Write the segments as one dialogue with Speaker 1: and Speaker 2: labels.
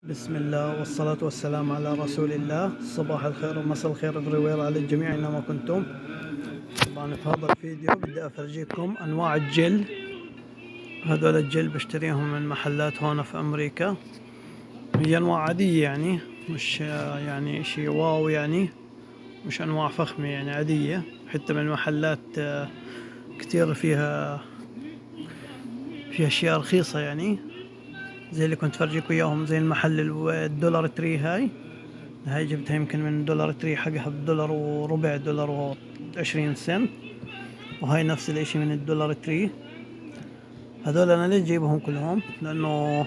Speaker 1: بسم الله والصلاة والسلام على رسول الله. صباح الخير ومساء الخير everywhere على الجميع أينما كنتم. طبعا في هذا الفيديو بدي أفرجيكم أنواع الجل. هذول الجل بشتريهم من محلات هون في أمريكا. هي أنواع عادية يعني مش يعني إشي واو، يعني مش أنواع فخمة، يعني عادية، حتى من محلات كتير فيها أشياء رخيصة، يعني زي اللي كنت فرجيكم إياهم، زي المحل الدولار تري. هاي جبتها يمكن من دولار تري، حقها بدولار وربع، دولار و20 سنت. وهاي نفس الاشي من الدولار تري. هذول انا ليش جايبهم كلهم؟ لانه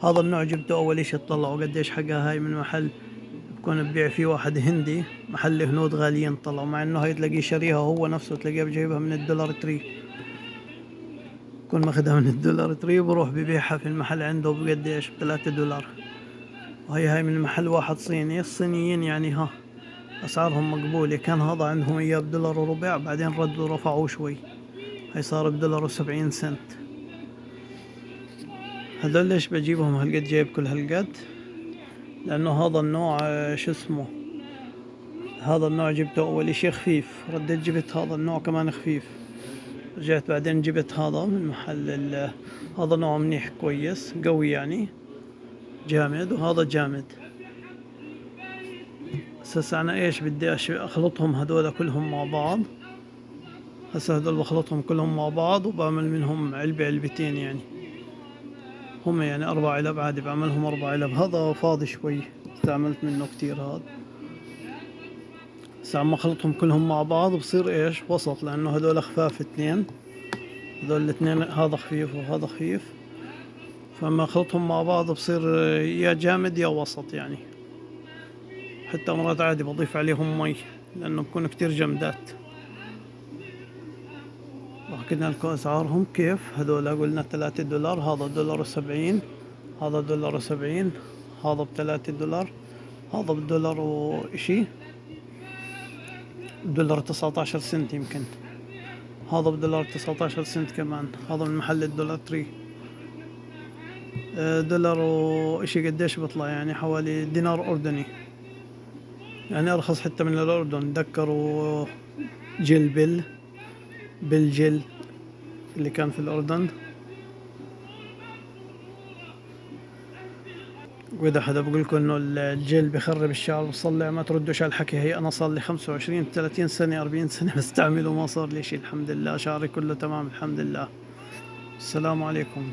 Speaker 1: هذا النوع جبته اول اشي، طلعوا قديش حقها. هاي من محل بكون ببيع فيه واحد هندي، محل هنود غاليين، طلعوا مع انه هاي تلاقيه شاريها هو نفسه، تلاقيه جايبها من الدولار تري. بكون ماخذها من الدولار تري، بروح ببيعها في المحل عنده بقديش، ب3 دولار. وهي من محل واحد صيني. الصينيين يعني اسعارهم مقبولة. كان هذا عندهم اياه بدولار وربع، بعدين ردوا رفعوه شوي، هي صار بدولار و70 سنت. هذول ليش بجيبهم هالقد، جايب كل هالقد؟ لانه هذا النوع شو اسمه، هذا النوع جبته اول اشي خفيف، رديت جبت هذا النوع كمان خفيف، رجعت بعدين جبت هذا من محل هذا نوع منيح كويس قوي، يعني جامد، وهذا جامد. هسه انا ايش بدي اخلطهم هذول كلهم مع بعض. هسه هذول بخلطهم كلهم مع بعض وبعمل منهم علبة علبتين، يعني هم يعني 4 علب عادي، بعملهم 4 علب. هذا فاضي شوي، استعملت منه كتير هذا. هسه عم اخلطهم كلهم مع بعض بصير ايش، وسط، لانه هذول خفاف اثنين، هذول الاثنين، هذا خفيف وهذا خفيف. فلما اخلطهم مع بعض بصير يا جامد يا وسط يعني. حتى مرات عادي بضيف عليهم مي، لانه بكون كتير جمدات. وحكينا لكم اسعارهم كيف. هذول قلنا 3 دولار، هذا دولار و70، هذا دولار و70، هذا ب3 دولار، هذا بالدولار وإشي، دولار 19 سنت يمكن، هذا بدولار 19 سنت كمان. هذا من محل الدولار تري. دولار وإشي قديش بيطلع، يعني حوالي دينار أردني، يعني أرخص حتى من الأردن. دكروا جل بالجل اللي كان في الأردن. وإذا حدا بقول لكم إنه الجل بخرب الشعر بصلع، ما تردوش على الحكي. هي أنا صار لي 25 30 سنة 40 سنة بستعمله، ما صار لي شيء الحمد لله، شعري كله تمام الحمد لله. السلام عليكم.